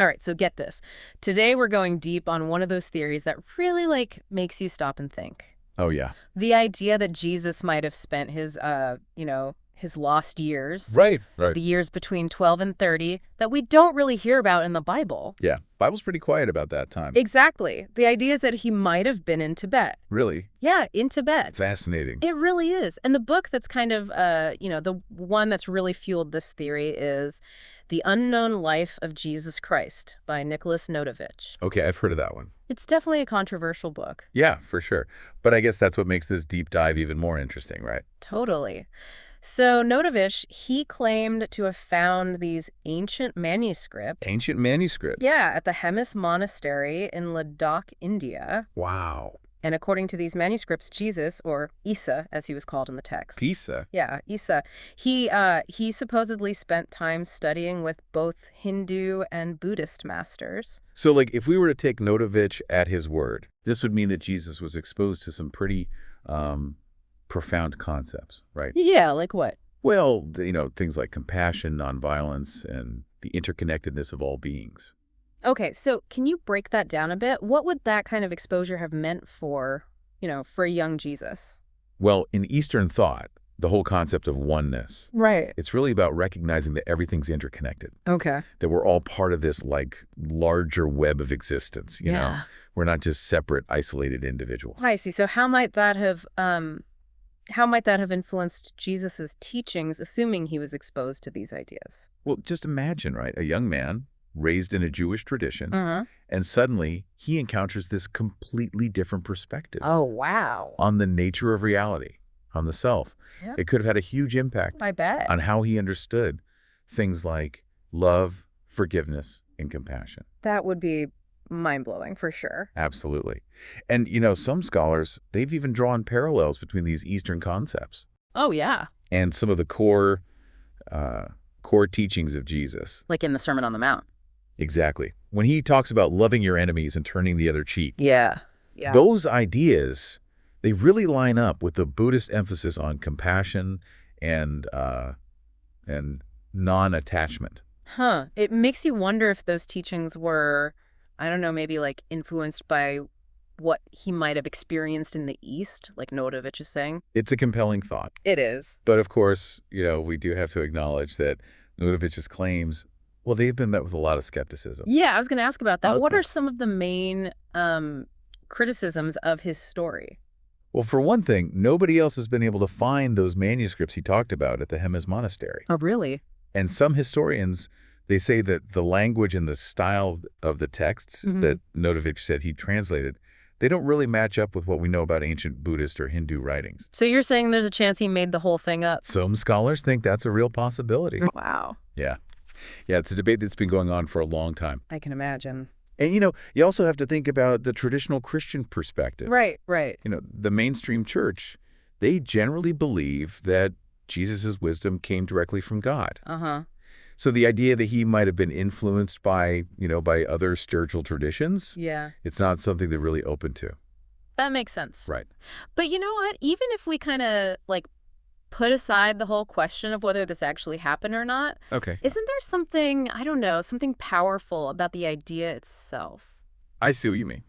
All right, so get this. Today we're going deep on one of those theories that really, makes you stop and think. Oh, yeah. The idea that Jesus might have spent his lost years, Right. the years between 12 and 30, that we don't really hear about in the Bible. Yeah. Bible's pretty quiet about that time. Exactly. The idea is that he might have been in Tibet. Really? Yeah, in Tibet. Fascinating. It really is. And the book that's kind of, the one that's really fueled this theory is The Unknown Life of Jesus Christ by Nicholas Notovich. Okay, I've heard of that one. It's definitely a controversial book. Yeah, for sure. But I guess that's what makes this deep dive even more interesting, right? Totally. So Notovich, he claimed to have found these ancient manuscripts. Ancient manuscripts? Yeah, at the Hemis Monastery in Ladakh, India. Wow. And according to these manuscripts, Jesus, or Isa, as he was called in the text. Isa? Yeah, Isa. He supposedly spent time studying with both Hindu and Buddhist masters. So, if we were to take Notovich at his word, this would mean that Jesus was exposed to some pretty profound concepts, right? Yeah, like what? Well, things like compassion, nonviolence, and the interconnectedness of all beings. Okay, so can you break that down a bit? What would that kind of exposure have meant for a young Jesus? Well, in Eastern thought, the whole concept of oneness, Right. it's really about recognizing that everything's interconnected, Okay. that we're all part of this, larger web of existence, you know? We're not just separate, isolated individuals. I see. So how might that have influenced Jesus's teachings, assuming he was exposed to these ideas? Well, just imagine, right? A young man raised in a Jewish tradition, Uh-huh. and suddenly he encounters this completely different perspective Oh, wow. on the nature of reality, on the self. Yeah. It could have had a huge impact I bet. on how he understood things like love, forgiveness, and compassion. That would be mind-blowing for sure. Absolutely. And, some scholars, they've even drawn parallels between these Eastern concepts Oh, yeah. and some of the core teachings of Jesus. Like in the Sermon on the Mount. Exactly. When he talks about loving your enemies and turning the other cheek, Yeah. those ideas, they really line up with the Buddhist emphasis on compassion and non-attachment. Huh. It makes you wonder if those teachings were, I don't know, maybe influenced by what he might have experienced in the East, like Notovich is saying. It's a compelling thought. It is. But of course, we do have to acknowledge that Notovich's claims, well, they've been met with a lot of skepticism. Yeah, I was going to ask about that. Okay. What are some of the main criticisms of his story? Well, for one thing, nobody else has been able to find those manuscripts he talked about at the Hemis Monastery. Oh, really? And some historians, they say that the language and the style of the texts that Notovich said he translated, they don't really match up with what we know about ancient Buddhist or Hindu writings. So you're saying there's a chance he made the whole thing up? Some scholars think that's a real possibility. Wow. Yeah. Yeah, it's a debate that's been going on for a long time. I can imagine. And, you also have to think about the traditional Christian perspective. Right, right. The mainstream church, they generally believe that Jesus' wisdom came directly from God. Uh-huh. So the idea that he might have been influenced by, by other spiritual traditions, Yeah. it's not something they're really open to. That makes sense. Right. But you know what? Even if we kind of put aside the whole question of whether this actually happened or not, Okay. isn't there something, I don't know, something powerful about the idea itself? I see what you mean.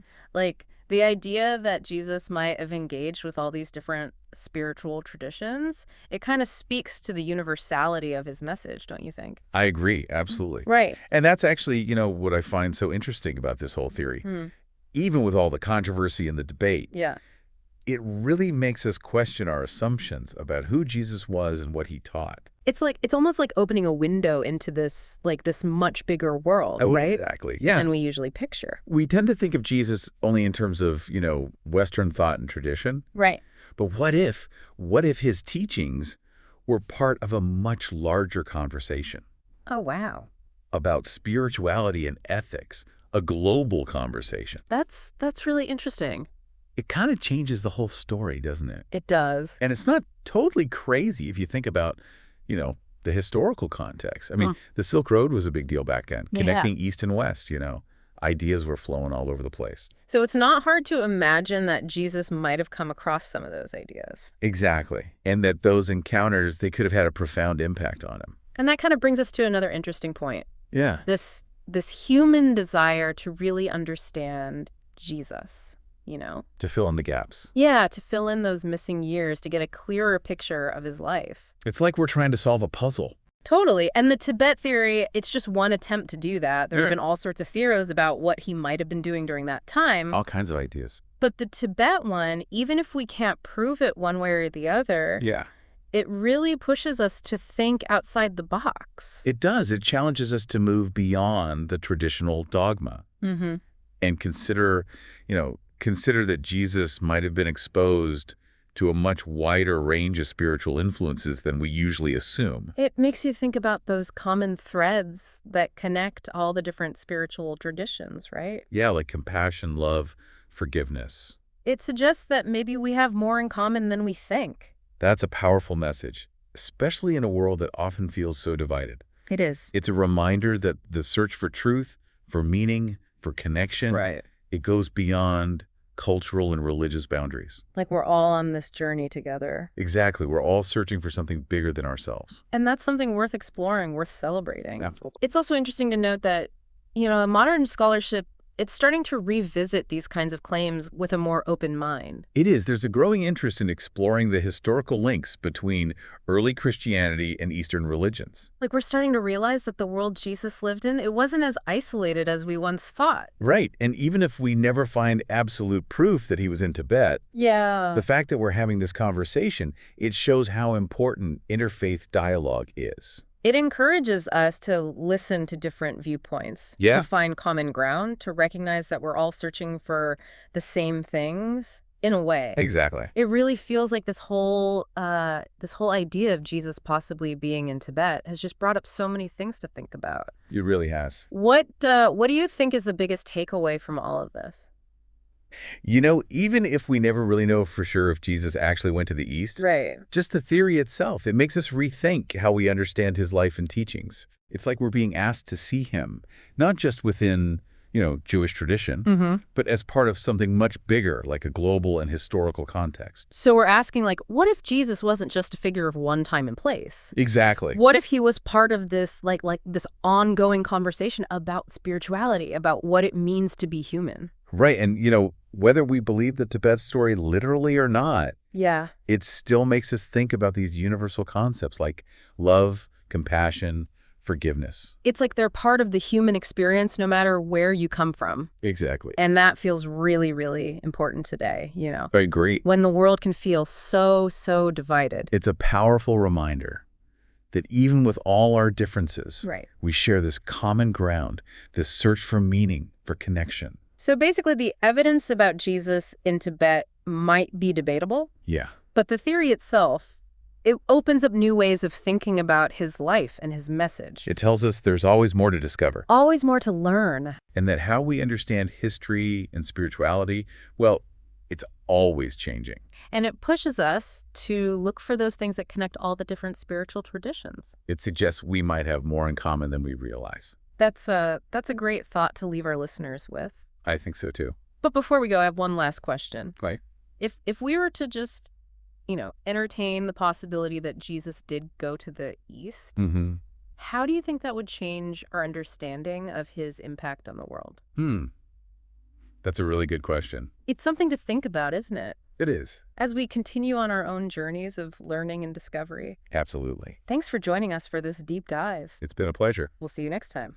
The idea that Jesus might have engaged with all these different spiritual traditions, it kind of speaks to the universality of his message, don't you think? I agree. Absolutely. Right. And that's actually, what I find so interesting about this whole theory. Even with all the controversy and the debate, Yeah. it really makes us question our assumptions about who Jesus was and what he taught. It's almost like opening a window into this much bigger world, right? Exactly. Yeah. Than we usually picture. We tend to think of Jesus only in terms of, Western thought and tradition. Right. But what if his teachings were part of a much larger conversation Oh, wow. about spirituality and ethics, a global conversation? That's really interesting. It kind of changes the whole story, doesn't it? It does. And it's not totally crazy if you think about, the historical context. I mean, the Silk Road was a big deal back then, connecting East and West, Ideas were flowing all over the place. So it's not hard to imagine that Jesus might have come across some of those ideas. Exactly. And that those encounters, they could have had a profound impact on him. And that kind of brings us to another interesting point. Yeah. This this human desire to really understand Jesus, you know? To fill in the gaps. Yeah, to fill in those missing years, to get a clearer picture of his life. It's like we're trying to solve a puzzle. Totally. And the Tibet theory, it's just one attempt to do that. There have been all sorts of theories about what he might have been doing during that time. All kinds of ideas. But the Tibet one, even if we can't prove it one way or the other, Yeah. it really pushes us to think outside the box. It does. It challenges us to move beyond the traditional dogma and consider that Jesus might have been exposed to a much wider range of spiritual influences than we usually assume. It makes you think about those common threads that connect all the different spiritual traditions, right? Yeah, like compassion, love, forgiveness. It suggests that maybe we have more in common than we think. That's a powerful message, especially in a world that often feels so divided. It is. It's a reminder that the search for truth, for meaning, for connection, it goes beyond cultural and religious boundaries. Like we're all on this journey together. Exactly. We're all searching for something bigger than ourselves. And that's something worth exploring, worth celebrating. Absolutely. It's also interesting to note that, modern scholarship, it's starting to revisit these kinds of claims with a more open mind. It is. There's a growing interest in exploring the historical links between early Christianity and Eastern religions. Like we're starting to realize that the world Jesus lived in, it wasn't as isolated as we once thought. Right. And even if we never find absolute proof that he was in Tibet, the fact that we're having this conversation, it shows how important interfaith dialogue is. It encourages us to listen to different viewpoints, to find common ground, to recognize that we're all searching for the same things in a way. Exactly. It really feels like this whole idea of Jesus possibly being in Tibet has just brought up so many things to think about. It really has. What do you think is the biggest takeaway from all of this? Even if we never really know for sure if Jesus actually went to the East, just the theory itself, it makes us rethink how we understand his life and teachings. It's like we're being asked to see him, not just within, Jewish tradition, but as part of something much bigger, like a global and historical context. So we're asking, what if Jesus wasn't just a figure of one time and place? Exactly. What if he was part of this, like this ongoing conversation about spirituality, about what it means to be human? Right. And, whether we believe the Tibet story literally or not, it still makes us think about these universal concepts like love, compassion, forgiveness. It's like they're part of the human experience no matter where you come from. Exactly. And that feels really, really important today, I agree. When the world can feel so divided. It's a powerful reminder that even with all our differences, we share this common ground, this search for meaning, for connection. So basically, the evidence about Jesus in Tibet might be debatable. Yeah. But the theory itself, it opens up new ways of thinking about his life and his message. It tells us there's always more to discover. Always more to learn. And that how we understand history and spirituality, well, it's always changing. And it pushes us to look for those things that connect all the different spiritual traditions. It suggests we might have more in common than we realize. That's a great thought to leave our listeners with. I think so, too. But before we go, I have one last question. Right. If we were to just, entertain the possibility that Jesus did go to the East, how do you think that would change our understanding of his impact on the world? That's a really good question. It's something to think about, isn't it? It is. As we continue on our own journeys of learning and discovery. Absolutely. Thanks for joining us for this deep dive. It's been a pleasure. We'll see you next time.